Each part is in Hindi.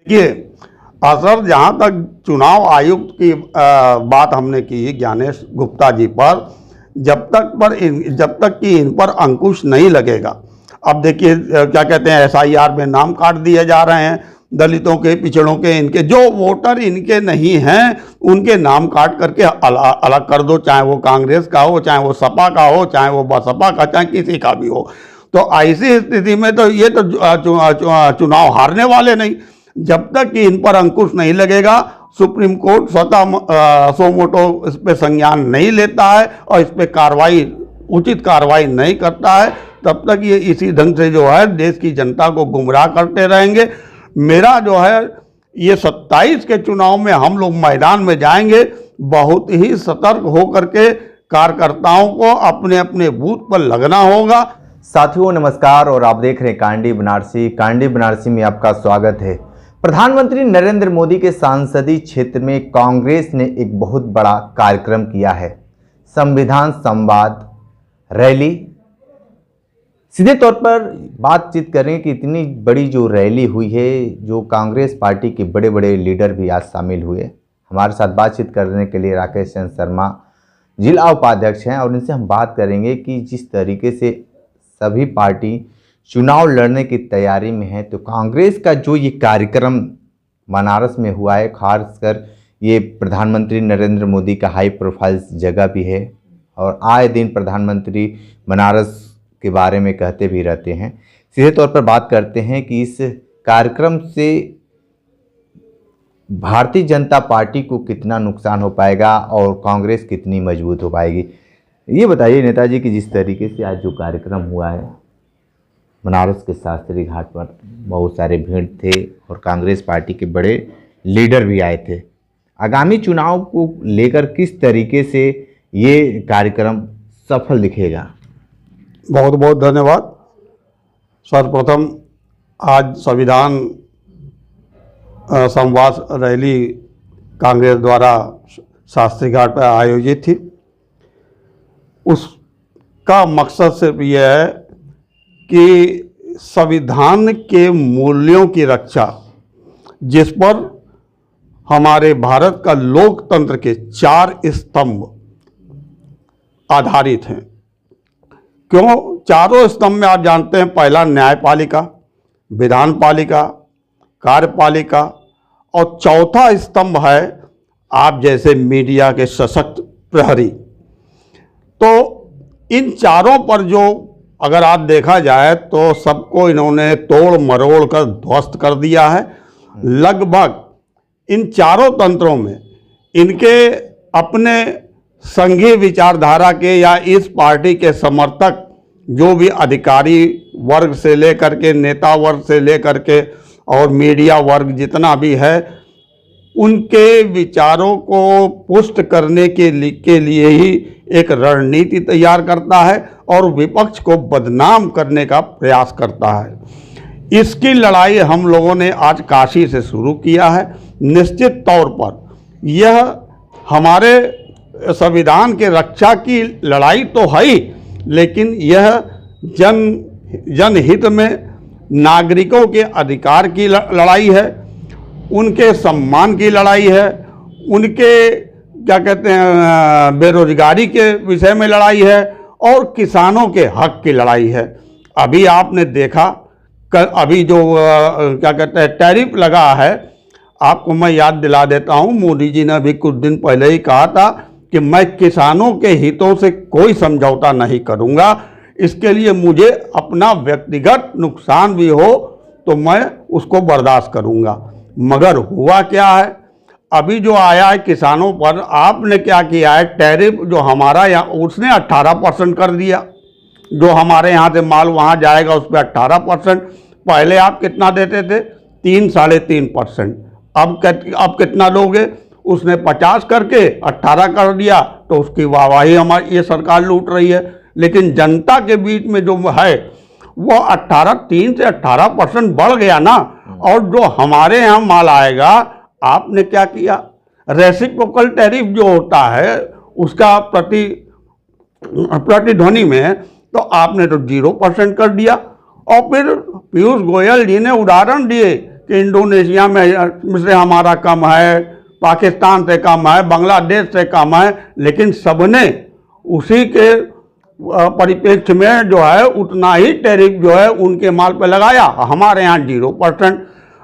देखिए, असर जहाँ तक चुनाव आयुक्त की बात हमने की ज्ञानेश गुप्ता जी पर, जब तक कि इन पर अंकुश नहीं लगेगा। अब देखिए क्या कहते हैं, एसआईआर में नाम काट दिए जा रहे हैं, दलितों के, पिछड़ों के, इनके जो वोटर इनके नहीं हैं उनके नाम काट करके अलग कर दो, चाहे वो कांग्रेस का हो, चाहे वो सपा का हो, चाहे वो बसपा का, चाहे किसी का भी हो। तो ऐसी स्थिति में तो ये तो चुनाव हारने वाले नहीं। जब तक कि इन पर अंकुश नहीं लगेगा, सुप्रीम कोर्ट स्वतः सो मोटो इस पर संज्ञान नहीं लेता है और इस पर उचित कार्रवाई नहीं करता है, तब तक ये इसी ढंग से जो है देश की जनता को गुमराह करते रहेंगे। मेरा जो है ये 27 के चुनाव में हम लोग मैदान में जाएंगे, बहुत ही सतर्क होकर के कार्यकर्ताओं को अपने अपने बूथ पर लगना होगा। साथियों नमस्कार, और आप देख रहे हैं कांडी बनारसी। कांडी बनारसी में आपका स्वागत है। प्रधानमंत्री नरेंद्र मोदी के सांसदीय क्षेत्र में कांग्रेस ने एक बहुत बड़ा कार्यक्रम किया है, संविधान संवाद रैली। सीधे तौर पर बातचीत करें कि इतनी बड़ी जो रैली हुई है, जो कांग्रेस पार्टी के बड़े बड़े लीडर भी आज शामिल हुए। हमारे साथ बातचीत करने के लिए राकेश चंद्र शर्मा जिला उपाध्यक्ष हैं, और इनसे हम बात करेंगे कि जिस तरीके से सभी पार्टी चुनाव लड़ने की तैयारी में है, तो कांग्रेस का जो ये कार्यक्रम बनारस में हुआ है, खासकर ये प्रधानमंत्री नरेंद्र मोदी का हाई प्रोफाइल जगह भी है, और आए दिन प्रधानमंत्री बनारस के बारे में कहते भी रहते हैं। सीधे तौर पर बात करते हैं कि इस कार्यक्रम से भारतीय जनता पार्टी को कितना नुकसान हो पाएगा और कांग्रेस कितनी मजबूत हो पाएगी। ये बताइए नेताजी कि जिस तरीके से आज जो कार्यक्रम हुआ है बनारस के शास्त्री घाट पर, बहुत सारे भीड़ थे और कांग्रेस पार्टी के बड़े लीडर भी आए थे। आगामी चुनाव को लेकर किस तरीके से ये कार्यक्रम सफल दिखेगा? बहुत बहुत धन्यवाद। सर्वप्रथम आज संविधान संवाद रैली कांग्रेस द्वारा शास्त्री घाट पर आयोजित थी। उसका मकसद सिर्फ यह है कि संविधान के मूल्यों की रक्षा, जिस पर हमारे भारत का लोकतंत्र के 4 स्तंभ आधारित हैं। क्यों चारों स्तंभ में? आप जानते हैं, पहला न्यायपालिका, विधानपालिका, कार्यपालिका, और चौथा स्तंभ है आप जैसे मीडिया के सशक्त प्रहरी। तो इन चारों पर जो अगर आप देखा जाए तो सबको इन्होंने तोड़ मरोड़ कर ध्वस्त कर दिया है। लगभग इन चारों तंत्रों में इनके अपने संघीय विचारधारा के या इस पार्टी के समर्थक जो भी अधिकारी वर्ग से लेकर के, नेता वर्ग से लेकर के और मीडिया वर्ग जितना भी है, उनके विचारों को पुष्ट करने के लिए ही एक रणनीति तैयार करता है और विपक्ष को बदनाम करने का प्रयास करता है। इसकी लड़ाई हम लोगों ने आज काशी से शुरू किया है। निश्चित तौर पर यह हमारे संविधान के रक्षा की लड़ाई तो है ही, लेकिन यह जनहित में नागरिकों के अधिकार की लड़ाई है, उनके सम्मान की लड़ाई है, उनके क्या कहते हैं बेरोजगारी के विषय में लड़ाई है, और किसानों के हक की लड़ाई है। अभी आपने देखा अभी जो क्या कहते हैं टैरिफ लगा है, आपको मैं याद दिला देता हूँ, मोदी जी ने अभी कुछ दिन पहले ही कहा था कि मैं किसानों के हितों से कोई समझौता नहीं करूँगा, इसके लिए मुझे अपना व्यक्तिगत नुकसान भी हो तो मैं उसको बर्दाश्त करूँगा। मगर हुआ क्या है, अभी जो आया है किसानों पर, आपने क्या किया है, टैरिफ जो हमारा यहाँ उसने 18% कर दिया। जो हमारे यहाँ से माल वहाँ जाएगा उस पर 18%। पहले आप कितना देते थे? 3-3.5%। अब कितना लोगे? उसने 50 करके 18 कर दिया, तो उसकी वाहवाही हमारी ये सरकार लूट रही है। लेकिन जनता के बीच में जो है वो 3 से 18% बढ़ गया ना। और जो हमारे यहाँ माल आएगा, आपने क्या किया, रेसिप्रोकल टैरिफ जो होता है उसका प्रतिध्वनि में तो आपने तो 0% कर दिया। और फिर पीयूष गोयल जी ने उदाहरण दिए कि इंडोनेशिया में से हमारा कम है, पाकिस्तान से कम है, बांग्लादेश से कम है, लेकिन सबने उसी के परिप्रेक्ष्य में जो है उतना ही टैरिफ जो है उनके माल पे लगाया, हमारे यहाँ 0%।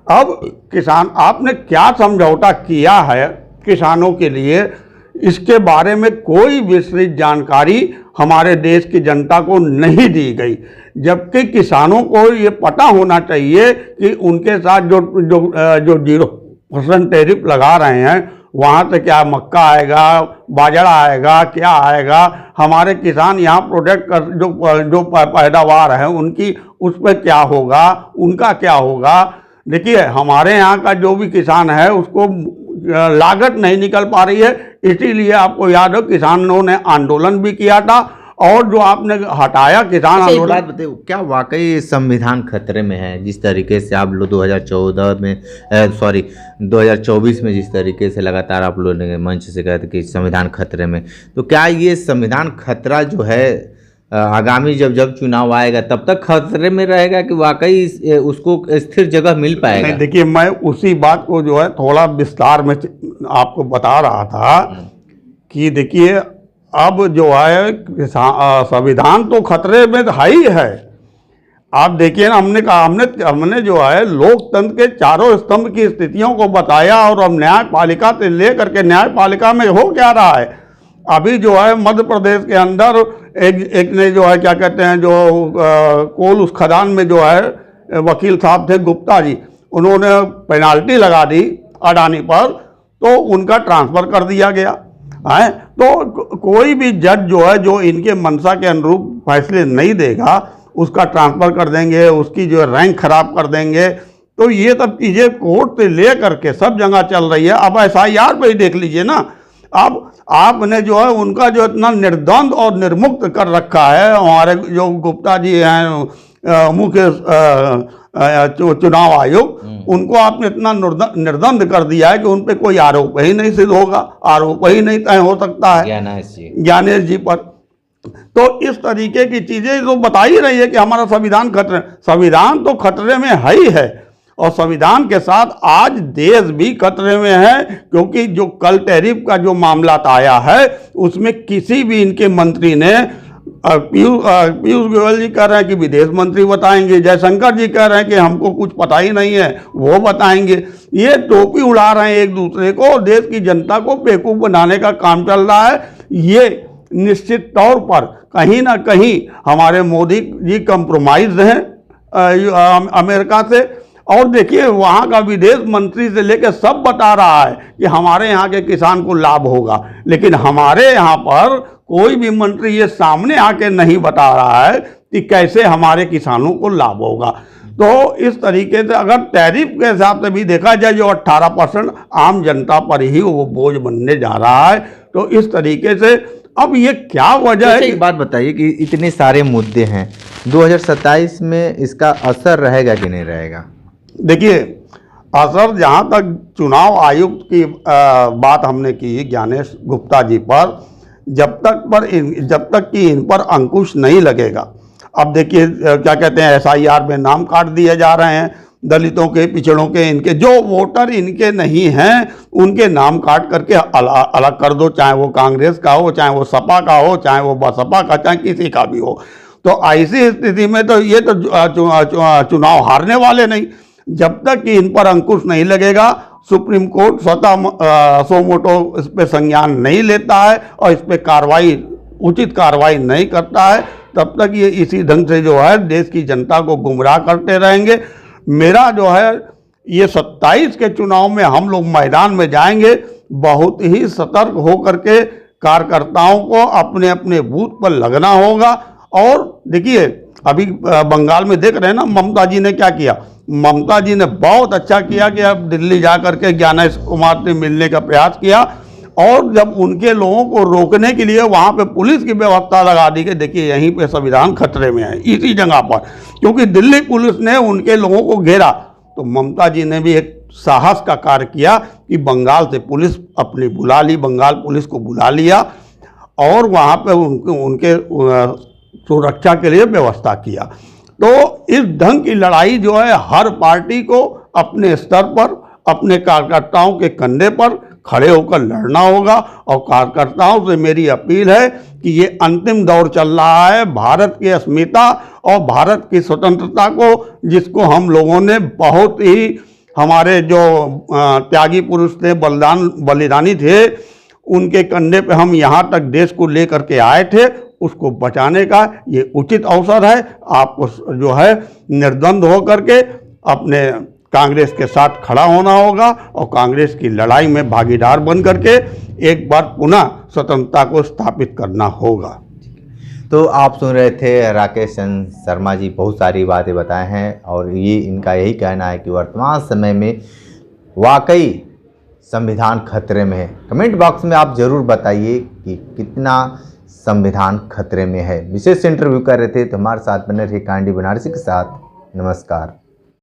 अब किसान, आपने क्या समझौता किया है किसानों के लिए, इसके बारे में कोई विस्तृत जानकारी हमारे देश की जनता को नहीं दी गई, जबकि किसानों को ये पता होना चाहिए कि उनके साथ जो जो जो 0% टैरिफ लगा रहे हैं, वहाँ से क्या मक्का आएगा, बाजरा आएगा, क्या आएगा, हमारे किसान यहाँ प्रोडक्ट कर जो पैदावार है उनकी, उस पर क्या होगा, उनका क्या होगा। देखिए, हमारे यहाँ का जो भी किसान है उसको लागत नहीं निकल पा रही है, इसीलिए आपको याद हो किसानों ने आंदोलन भी किया था, और जो आपने हटाया किसान अच्छा, एक आंदोलन। बात बताइए, क्या वाकई संविधान खतरे में है? जिस तरीके से आप लोग 2014 में 2024 में जिस तरीके से लगातार आप लोगों ने मंच से कहा था कि संविधान खतरे में, तो क्या ये संविधान खतरा जो है आगामी जब चुनाव आएगा तब तक खतरे में रहेगा कि वाकई उसको स्थिर जगह मिल पाएगा? नहीं, देखिए, मैं उसी बात को जो है थोड़ा विस्तार में आपको बता रहा था कि देखिए, अब जो है संविधान तो खतरे में है ही है। आप देखिए ना, हमने कहा, हमने जो है लोकतंत्र के चारों स्तंभ की स्थितियों को बताया, और अब न्यायपालिका से लेकर के न्यायपालिका में हो क्या रहा है। अभी जो है मध्य प्रदेश के अंदर एक ने जो है क्या कहते हैं, जो कोल उस खदान में जो है वकील साहब थे गुप्ता जी, उन्होंने पेनाल्टी लगा दी अडानी पर, तो उनका ट्रांसफ़र कर दिया गया है। तो कोई भी जज जो है जो इनके मंशा के अनुरूप फैसले नहीं देगा, उसका ट्रांसफ़र कर देंगे, उसकी जो रैंक खराब कर देंगे। तो ये सब चीज़ें कोर्ट से ले करके सब जगह चल रही है। अब SIR पे ही देख लीजिए ना, अब आपने जो है उनका जो इतना निर्द्वंद और निर्मुक्त कर रखा है, हमारे जो गुप्ता जी हैं मुख्य चुनाव आयोग, उनको आपने इतना निर्द्वंद कर दिया है कि उन पर कोई आरोप ही नहीं सिद्ध होगा, आरोप ही नहीं तय हो सकता है ज्ञानेश जी पर। तो इस तरीके की चीज़ें तो बता ही रही है कि हमारा संविधान खतरे, संविधान तो खतरे में है ही है, और संविधान के साथ आज देश भी खतरे में है, क्योंकि जो कल टैरिफ का जो मामला आया है उसमें किसी भी इनके मंत्री ने, पीयूष गोयल जी कह रहे हैं कि विदेश मंत्री बताएंगे, जयशंकर जी कह रहे हैं कि हमको कुछ पता ही नहीं है, वो बताएंगे। ये टोपी उड़ा रहे हैं एक दूसरे को, और देश की जनता को बेवकूफ़ बनाने का काम चल रहा है। ये निश्चित तौर पर कहीं ना कहीं हमारे मोदी जी कंप्रोमाइज हैं अमेरिका से। और देखिए, वहाँ का विदेश मंत्री से लेकर सब बता रहा है कि हमारे यहाँ के किसान को लाभ होगा, लेकिन हमारे यहाँ पर कोई भी मंत्री ये सामने आके नहीं बता रहा है कि कैसे हमारे किसानों को लाभ होगा। तो इस तरीके से अगर टैरिफ के हिसाब से भी देखा जाए, जो 18% आम जनता पर ही वो बोझ बनने जा रहा है। तो इस तरीके से अब ये क्या वजह है? एक बात बताइए कि इतने सारे मुद्दे हैं, 2027 में इसका असर रहेगा कि नहीं रहेगा? देखिए, असर जहाँ तक चुनाव आयुक्त की बात हमने की ज्ञानेश गुप्ता जी पर, जब तक कि इन पर अंकुश नहीं लगेगा। अब देखिए क्या कहते हैं, SIR में नाम काट दिए जा रहे हैं, दलितों के, पिछड़ों के, इनके जो वोटर इनके नहीं हैं उनके नाम काट करके अलग कर दो, चाहे वो कांग्रेस का हो, चाहे वो सपा का हो, चाहे वो बसपा का, चाहे किसी का भी हो। तो ऐसी स्थिति में तो ये तो चुनाव हारने वाले नहीं। जब तक कि इन पर अंकुश नहीं लगेगा, सुप्रीम कोर्ट स्वतः सोमोटो इस पर संज्ञान नहीं लेता है और इस पर उचित कार्रवाई नहीं करता है, तब तक ये इसी ढंग से जो है देश की जनता को गुमराह करते रहेंगे। मेरा जो है ये 27 के चुनाव में हम लोग मैदान में जाएंगे, बहुत ही सतर्क होकर के कार्यकर्ताओं को अपने अपने बूथ पर लगना होगा। और देखिए, अभी बंगाल में देख रहे हैं ना, ममता जी ने क्या किया। ममता जी ने बहुत अच्छा किया कि अब दिल्ली जा करके ज्ञानेश कुमार से मिलने का प्रयास किया, और जब उनके लोगों को रोकने के लिए वहाँ पे पुलिस की व्यवस्था लगा दी कि देखिए यहीं पे संविधान खतरे में है, इसी जगह पर, क्योंकि दिल्ली पुलिस ने उनके लोगों को घेरा। तो ममता जी ने भी एक साहस का कार्य किया कि बंगाल से पुलिस अपनी बुला ली, बंगाल पुलिस को बुला लिया, और वहाँ पे उनके सुरक्षा के लिए व्यवस्था किया। तो इस ढंग की लड़ाई जो है हर पार्टी को अपने स्तर पर अपने कार्यकर्ताओं के कंधे पर खड़े होकर लड़ना होगा। और कार्यकर्ताओं से मेरी अपील है कि ये अंतिम दौर चल रहा है भारत की अस्मिता और भारत की स्वतंत्रता को, जिसको हम लोगों ने बहुत ही, हमारे जो त्यागी पुरुष थे, बलिदानी थे, उनके कंधे पे हम यहाँ तक देश को लेकर के आए थे, उसको बचाने का ये उचित अवसर है। आपको जो है निर्द्वंद होकर के अपने कांग्रेस के साथ खड़ा होना होगा और कांग्रेस की लड़ाई में भागीदार बन करके एक बार पुनः स्वतंत्रता को स्थापित करना होगा। तो आप सुन रहे थे राकेश चंद्र शर्मा जी, बहुत सारी बातें बताए हैं और ये इनका यही कहना है कि वर्तमान समय में वाकई संविधान खतरे में है। कमेंट बॉक्स में आप ज़रूर बताइए कि कितना संविधान खतरे में है। विशेष इंटरव्यू कर रहे थे तो हमारे साथ बने रहिए कांडी बनारसी के साथ। नमस्कार।